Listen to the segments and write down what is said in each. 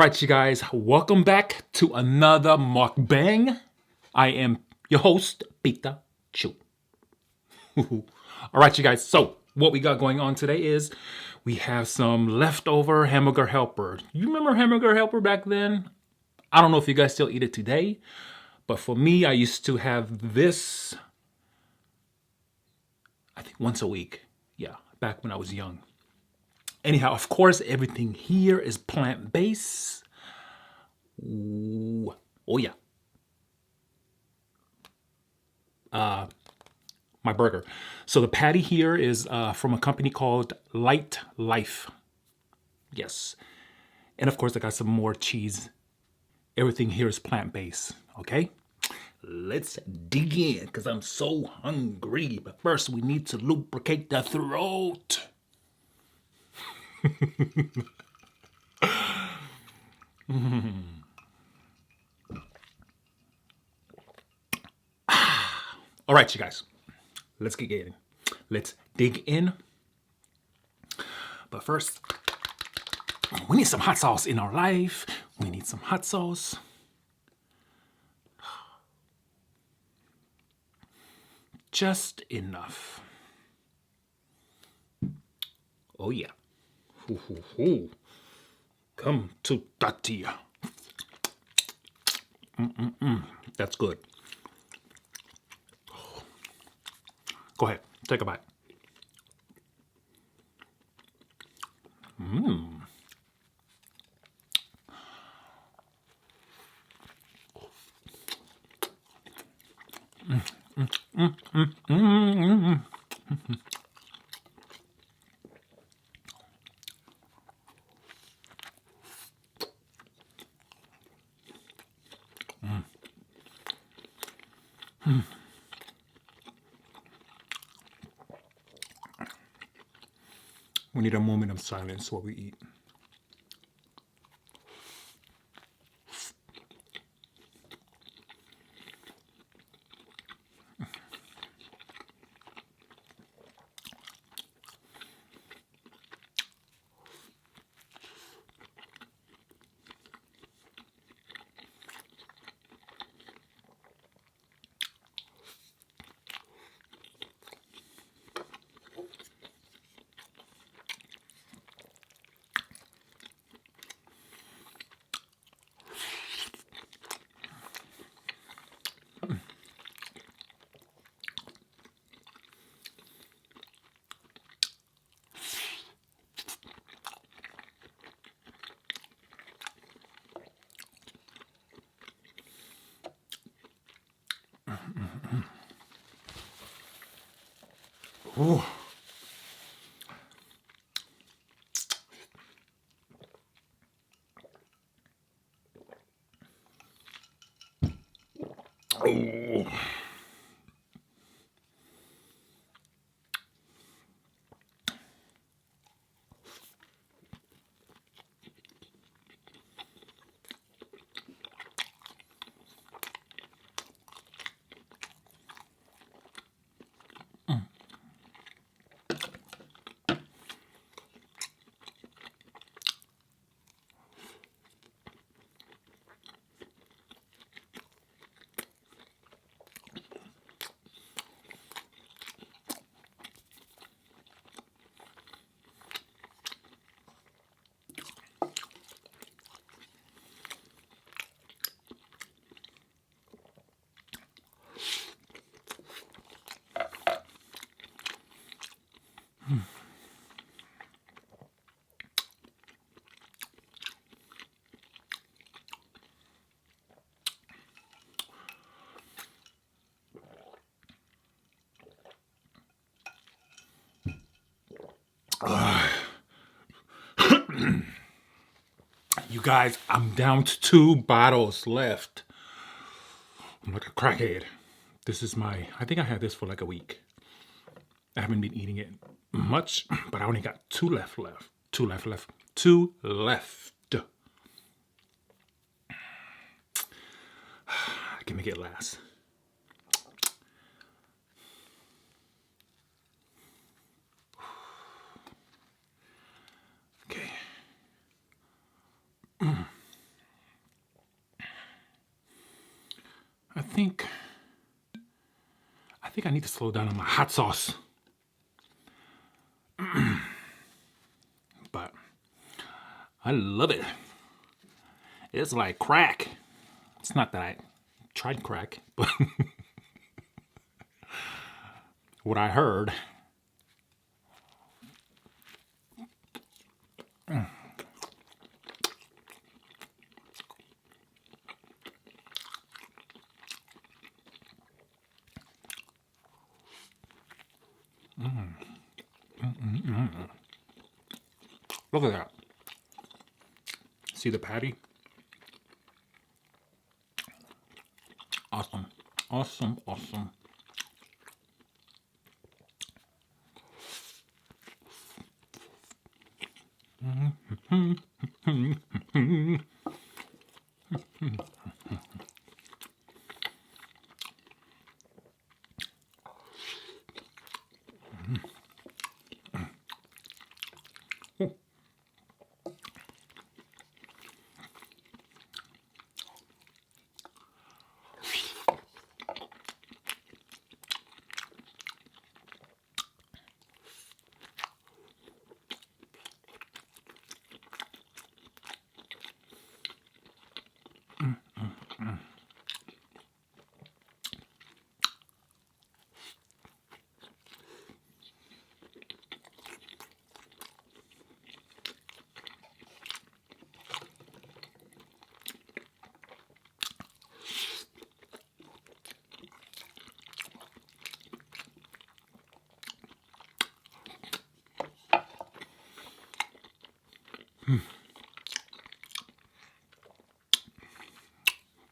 right, you guys, welcome back to another mukbang. I am your host, PitaChew. All right, you guys, so what we got going on today is we have some leftover hamburger helper. You remember hamburger helper back then? I don't know if you guys still eat it today, but for me, I used to have this, I think once a week. Yeah, back when I was young. Anyhow, of course, everything here is plant-based. Ooh. Oh yeah. My burger. So the patty here is from a company called Lightlife. Yes. And of course, I got some more cheese. Everything here is plant-based. Okay? Let's dig in because I'm so hungry. But first, we need to lubricate the throat. All right, you guys. Let's get in. Let's dig in. But first, we need some hot sauce in our life. We need some hot sauce. Just enough. Oh yeah. Hoo, hoo, hoo. Come to Tatia. That's good. Go ahead, take a bite. We need a moment of silence while we eat. Ooh. Oh. You guys, I'm down to 2 bottles left. I'm like a crackhead. This is I think I had this for like a week. I haven't been eating it much, but I only got 2 left. 2 left. 2 left. I can make it last. Okay. I think I need to slow down on my hot sauce. But I love it. It's like crack. It's not that I tried crack, but what I heard. Look at that. See the patty? Awesome. Awesome, awesome.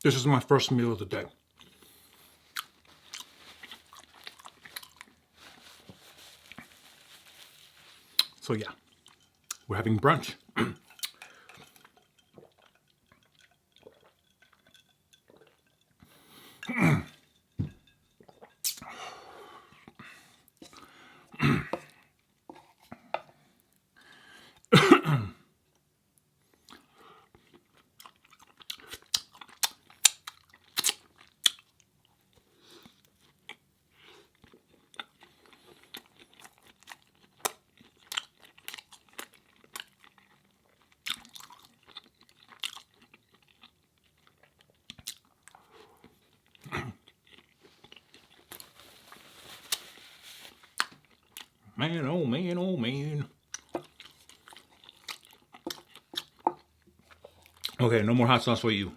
This is my first meal of the day. So yeah, we're having brunch. Man, oh man, oh man. Okay, no more hot sauce for you.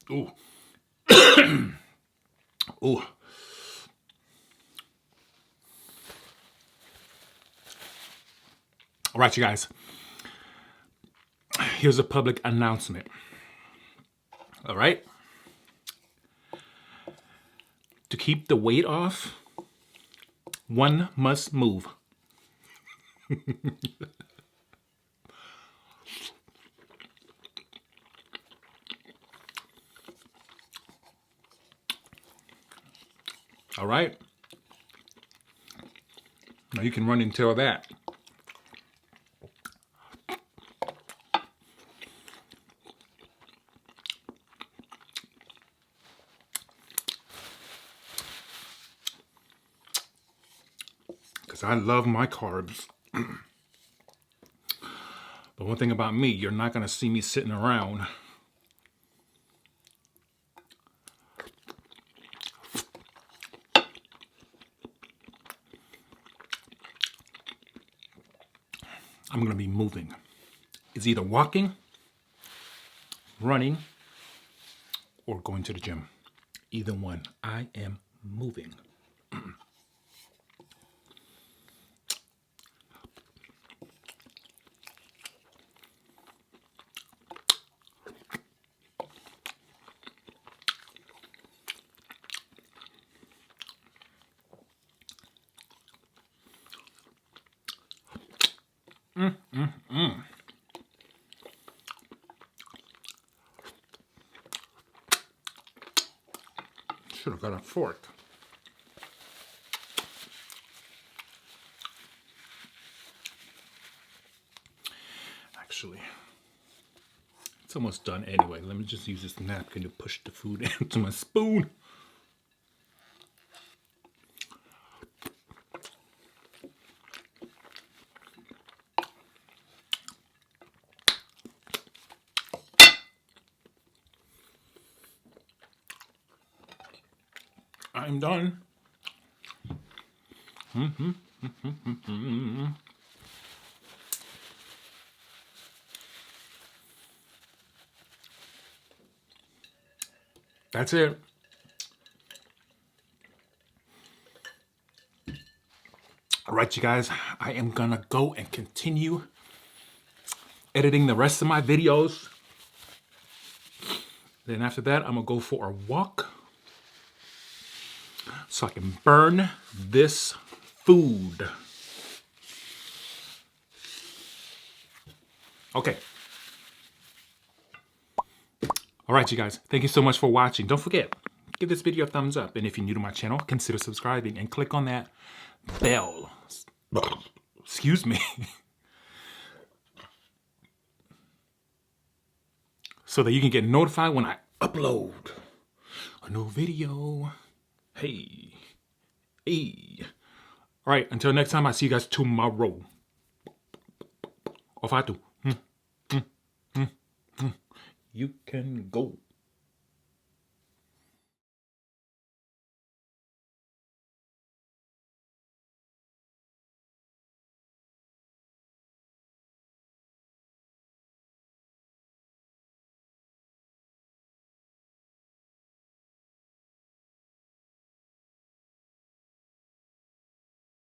Ooh. Ooh. All right, you guys. Here's a public announcement. All right. To keep the weight off, one must move. All right. Now you can run and tell that. Because I love my carbs. But one thing about me, you're not going to see me sitting around. I'm going to be moving. It's either walking, running, or going to the gym. Either one. I am moving. Should have got a fork. Actually, it's almost done anyway. Let me just use this napkin to push the food into my spoon. I'm done. That's it. All right, you guys, I am gonna go and continue editing the rest of my videos. Then after that, I'm gonna go for a walk so I can burn this food. Okay. All right, you guys, thank you so much for watching. Don't forget, give this video a thumbs up. And if you're new to my channel, consider subscribing and click on that bell. Excuse me. So that you can get notified when I upload a new video. Hey. All right, until next time, I see you guys tomorrow. Or if I do. You can go.